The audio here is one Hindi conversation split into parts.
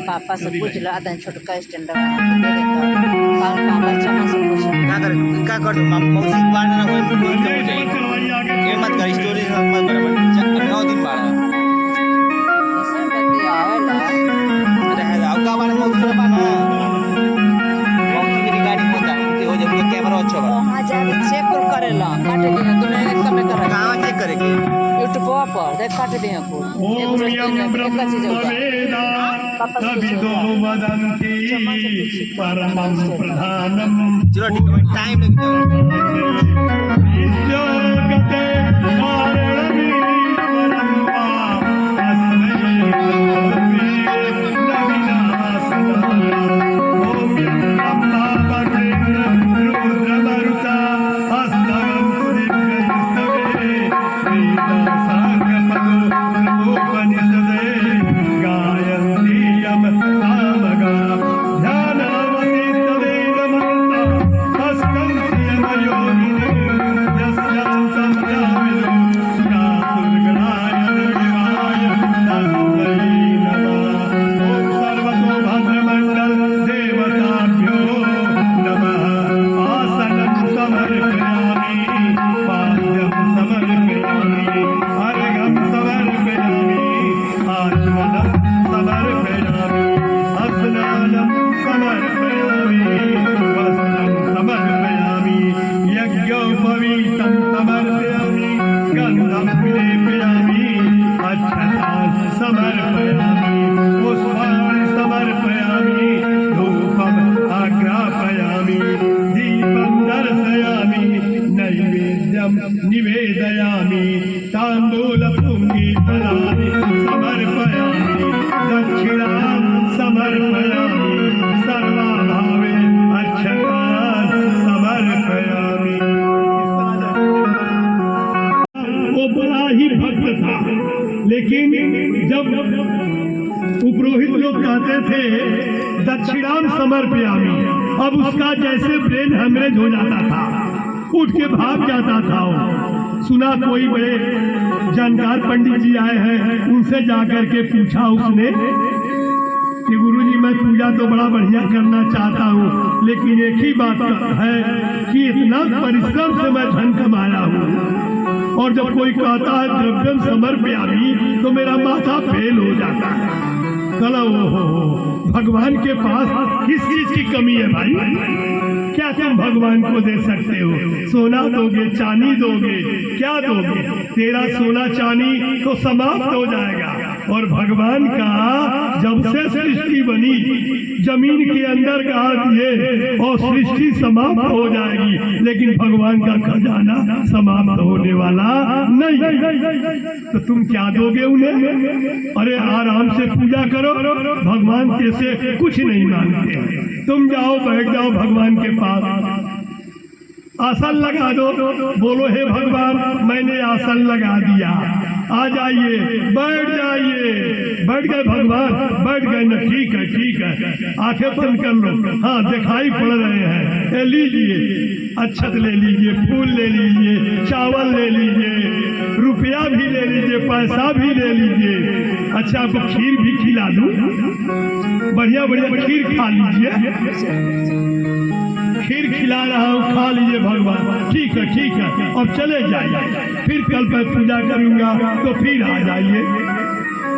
पापा से पूछ लो आधा छोटका स्टैंड दे देता पापा बच्चा में से पूछ क्या कर दो मौसी बाढ़ ना होए बोल के हो जाए ये मत कर स्टोरी मत बराबर 9 दिन बाढ़ ऐसा व्यक्ति आवेला अरे है आउका बाढ़ मौसी रे पाना मौसी की रिगार्डिंग होता कि हो जाए कैमरा अच्छा बा वहां जाके चेक करेला काट दिया तूने एक कम करे कहां चेक करेगी यूट्यूब पर देख काट दिया को एक चीज होगा तभिदो वदन्ति परमं प्रधानम। चलो ठीक है टाइम लगता है विश्वगते कारणमीश्वरं वा अस्मै ओम ब्रह्मा वरुणेन्द्र रुद्रमरुता हस्तगं सुदीर्घैस्तवे वेदासार्गपदो नमोपनिषदे गायन्ति सामगा ध्यानावति तदेवमन्ता हस्तन्ति यमयोगिनो यस्यान्तं याविदो सुरासुरगणाय देवाय तस्मै नमः। ॐ सर्वतो भद्रमण्डल देवताभ्यो नमः। आसनं समर्पयामि पाद्यं समर्पयामि अर्घ्यं समर्पयामि आचमनं समर्पयामि स्नानं समर्पयामि वस्त्रं समर्पयामि यज्ञोपवीतं समर्पयामि गन्धं विलेपयामि अक्षतान् समर्पयामि पुष्पाणि समर्पयामि धूपम् आग्रापयामि दीपं दर्शयामि नैवेद्यं निवेदयामि ताम्बूलपुङ्गीफलानि समर्पयामि दक्षिणां समर्पयामि सर्वाभावे अक्षतान् समर्पयामि। वो बड़ा ही भक्त था, लेकिन जब पुरोहित लोग कहते थे दक्षिणाम समर्पयामि, अब उसका जैसे ब्रेन हेमरेज हो जाता था, उठ के भाग जाता था। वो सुना कोई बड़े जानकार पंडित जी आए हैं, उनसे जाकर के पूछा उसने कि गुरुजी मैं पूजा तो बड़ा बढ़िया करना चाहता हूँ, लेकिन एक ही बात है कि इतना परिश्रम से मैं धन कमाया हूँ, और जब कोई कहता है द्रव्यम समर्पयामि तो मेरा माथा फेल हो जाता है। चलो भगवान के पास किस चीज की कमी है भाई? क्या तुम भगवान को दे सकते हो? सोना दोगे, चांदी दोगे, क्या दोगे? तेरा सोना चांदी तो समाप्त हो जाएगा, और भगवान का जब से सृष्टि बनी जमीन के अंदर गाड़ दिए और सृष्टि समाप्त हो जाएगी, लेकिन भगवान का खजाना समाप्त होने वाला नहीं। तो तुम क्या दोगे उन्हें? अरे आराम से पूजा करो, भगवान कैसे कुछ नहीं मांगते। तुम जाओ, बैठ जाओ भगवान के पास, आसन लगा दो, बोलो हे भगवान मैंने आसन लगा दिया, आ जाइए, बैठ जाइए। बैठ गए भगवान, बैठ गए ना, ठीक है ठीक है, आंखें बंद कर लो, हाँ दिखाई पड़ रहे हैं, ये लीजिए, अक्षत ले लीजिए, फूल ले लीजिए, चावल ले लीजिए, रुपया भी ले लीजिए, पैसा भी ले लीजिए। अच्छा आपको खीर भी खिला दूं, बढ़िया बढ़िया खीर खा लीजिए, खीर खिला रहा हूँ, खा लीजिए भगवान, ठीक है ठीक है, अब चले जाइए, फिर कल मैं पूजा करूंगा तो फिर आ जाइए।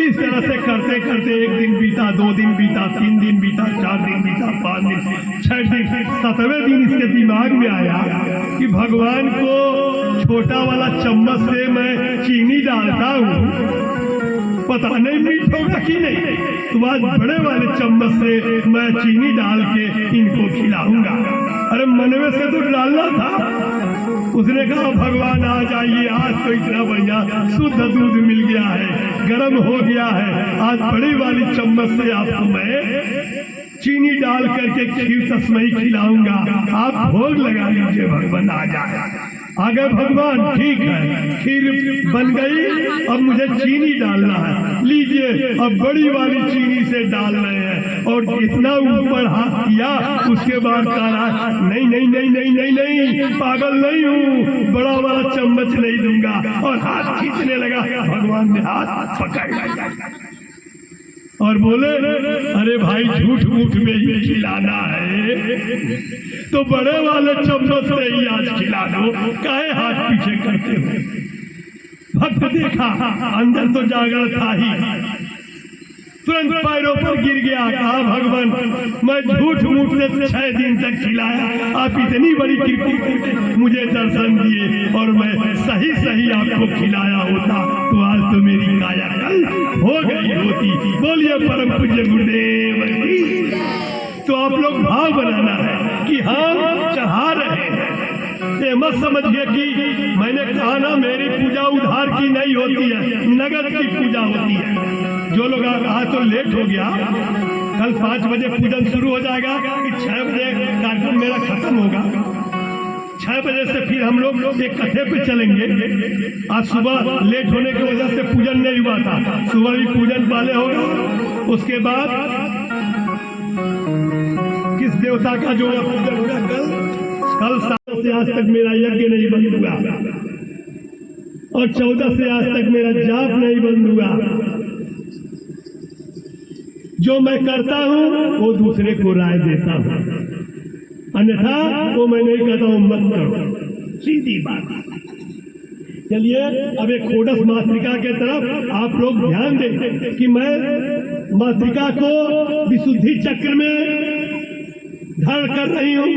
इस तरह से करते करते 1 दिन बीता, 2 दिन बीता, 3 दिन बीता, 4 दिन बीता, 5 दिन, 6 दिन, 7वें दिन इसके दिमाग में आया कि भगवान को छोटा वाला चम्मच से मैं चीनी डालता हूँ, पता नहीं मीठ होगा कि नहीं, तो आज बड़े वाले चम्मच से मैं चीनी डाल के इनको खिलाऊंगा। अरे मनवे से तो डालना था। उसने कहा भगवान आ जाइए, आज तो इतना बढ़िया शुद्ध दूध मिल गया है, गर्म हो गया है, आज बड़ी वाली चम्मच से आपको मैं चीनी डाल करके खीर तस्मई खिलाऊंगा, आप भोग लगा लीजिए, भगवान आ जाए। आ गए भगवान, ठीक है, खीर बन गई, अब मुझे चीनी डालना है, लीजिए। अब बड़ी वाली चीनी से डाल रहे हैं और जितना ऊपर हाथ किया उसके बाद कहा नहीं नहीं नहीं नहीं नहीं नहीं, पागल नहीं हूँ, बड़ा वाला चम्मच नहीं दूंगा, और हाथ खींचने लगा। भगवान ने हाथ पकड़ लिया और बोले अरे भाई झूठ मूठ में ही खिलाना है तो बड़े वाले चम्मच से ही आज खिला दो, काहे हाथ पीछे करते हो। भक्त देखा अंदर तो जागरण था ही, तुरंत पैरों पर गिर गया, कहा भगवान मैं झूठ मूठ से 6 दिन तक खिलाया, आप इतनी बड़ी कृपा करके मुझे दर्शन दिए और मैं सही सही आपको खिलाया होता तो आज तो मेरी काया कल हो गई होती। बोलिए परम पूज्य गुरुदेव की। तो आप लोग भाव बनाना है कि हम चढ़ा रहे हैं, ये मत समझिए कि मैंने कहा ना मेरी पूजा उधार की नहीं होती है, नगद की पूजा होती है। जो लोग आज तो लेट हो गया, कल 5 बजे पूजन शुरू हो जाएगा, कि 6 बजे कार्यक्रम मेरा खत्म होगा, 6 बजे से फिर हम लोग एक कथे पे चलेंगे। आज सुबह लेट होने की वजह से पूजन नहीं हुआ था, सुबह भी पूजन पहले होगा, उसके बाद किस देवता का जो पूजन होगा कल 7 से आज तक मेरा यज्ञ नहीं बंद हुआ और 14 से आज तक मेरा जाप नहीं बंद हुआ। जो मैं करता हूं वो दूसरे को राय देता हूं, अन्यथा वो मैं नहीं कहता हूं मत करो, सीधी बात। चलिए अब एक खोडस मातृका के तरफ आप लोग ध्यान दें कि मैं मातृका को विशुद्धि चक्र में धारण कर रही हूं।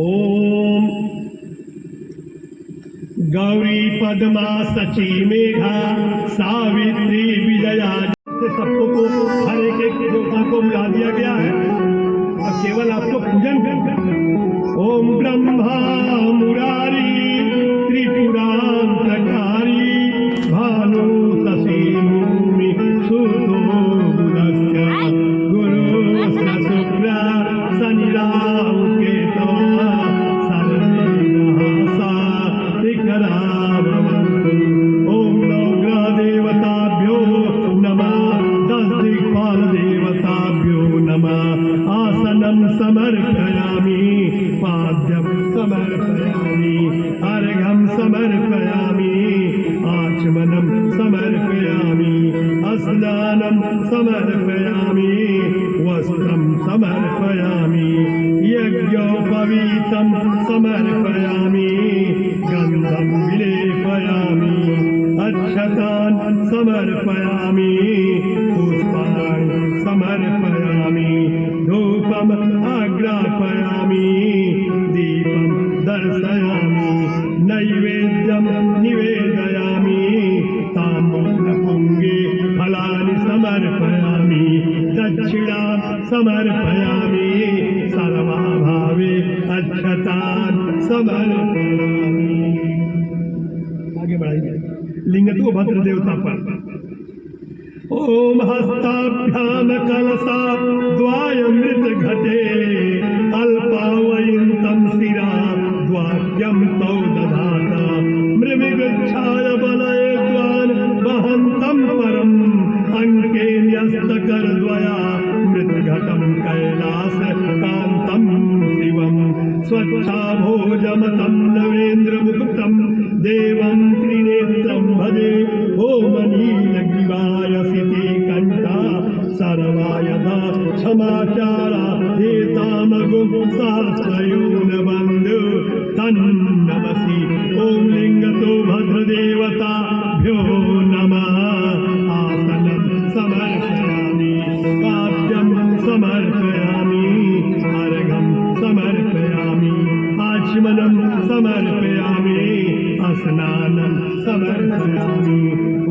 ओम गौरी पद्मा सची मेघा सावित्री विजया, सबको को हर एक देवता को मिला दिया गया है और केवल आपको पूजन करना। ओम ब्रह्मा मुरारी त्रिपुरांतकारी भानु शशि भूमि सुतो गुरु शुक्र शनि राहु केतु ओम नवग्रह देवताभ्यो नमः, 10 दिक्पाल देवताभ्यो नमः। आसनं समर्पयामि, पाद्यं समर्पयामि, अर्घ्यं समर्पयामि, आचमनं समर्पयामि, स्नानं समर्पयामि, वस्त्रं समर्पयामि, यज्ञोपवीतं समर्पयामि, गन्धं विलेपयामि, अक्षतान् समर्पयामि, पुष्पाणि समर्पयामि, धूपम् आग्रापयामि, दीपं दर्शयामि, नैवेद्यं निवेदयामि, ताम्बूलपुङ्गे फलानि समर्पयामि, दक्षिणां समर्पयामि, सर्वाभावे अक्षतान् समर्पयामि। आगे बढ़ाइए लिंग तो भद्र देवता पर। ओम हस्ताभ्याम कलसा द्वायमृत घटे अल्पावयिन्तं शिरा द्वाक्यं तौ दधाता मृमिगच्छाय बलये द्वान् वहन्तं परम् अंके न्यस्तकरद्वया मृतघटं कैलास कान्तं शिवं स्वच्छाभोजमतं नवेन्द्रमुकुटं देवं त्रिनेत्रं भजे। ओम नीलग्रीवाय सितिकण्ठा सर्वायधा क्षमाचारा हेतामगुं शास्त्रयूनबन्धु तन्नमसि। ओम लिंगतो भद्रदेवताभ्यो समर्पयामि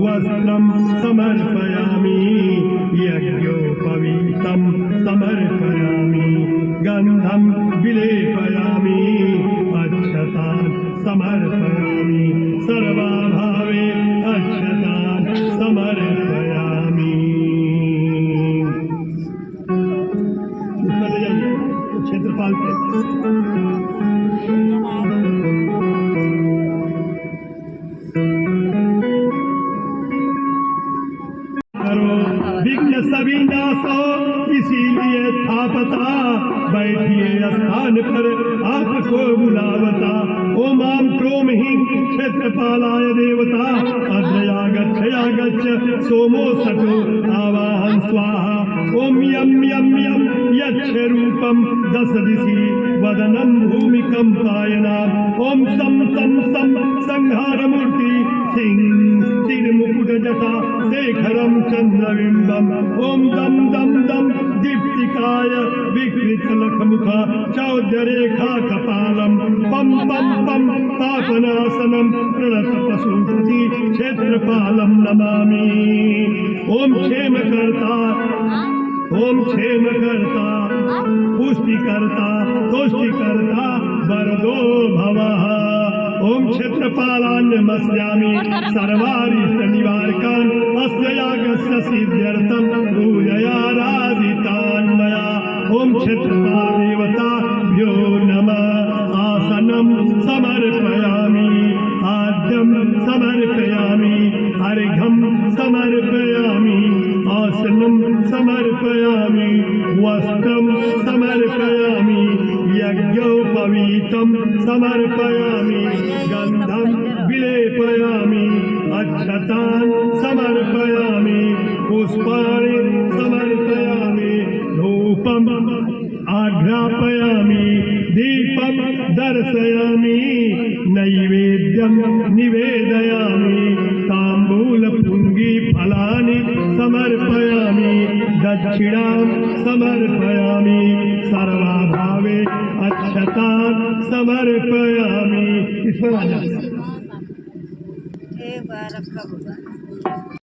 वस्त्रं समर्पयामि यज्ञोपवीतं समर्पयामि गन्धं विलेपयामि अक्षतान् समर्पयामि सर्वाभावे अक्षतान् समर्पयामि। क्षेत्रपाल के विघ्न सभी नाश हो इसीलिए था पता बैठिए स्थान पर आपको बुलावता ओम आम क्रोम ही क्षेत्रपालाय देवता अद्रयागच्छ सोमो सटो आवाहन स्वाहा ओम यम यम यम यच्छ रूपम दश दिशि वदनम भूमिकं पायना ओम सम सम सम संहार मूर्ति सिंह सिर मुकुट जटा शेखरम चंद्रबिंबम ओम दम दम दम दीप्तिकाय विकृत लखमुख चौद्यरेखा कपालम पम पम पम पापनाशनम प्रणत पशुपति क्षेत्रपालम नमामि ओम क्षेमकर्ता पुष्टिकर्ता तुष्टिकर्ता वरदो भवः ओम क्षेत्रपालान्नमस्यामि सर्वारिष्ट निवारकान् अस्य यागस्य सिद्ध्यर्थं पूजयाराधितान् मया ओम क्षेत्रपाल देवताभ्यो नमः आसनं समर्पयामि आद्यं समर्पयामि अर्घ्यं समर्पयामि आसनं समर्पयामि वस्त्रं समर्पयामि यज्ञोपवीतं समर्पयामि गन्धं विलेपयामि अक्षतान् समर्पयामि पुष्पाणि समर्पयामि धूपम् आघ्रापयामि दीपं दर्शयामि नैवेद्यं निवेदयामि ताम्बूलपुङ्गी फलानि समर्पयामि दक्षिणां समर्पयामि सर्वाभावे अक्षतान् समर्पयामि। एक बार रखा होगा।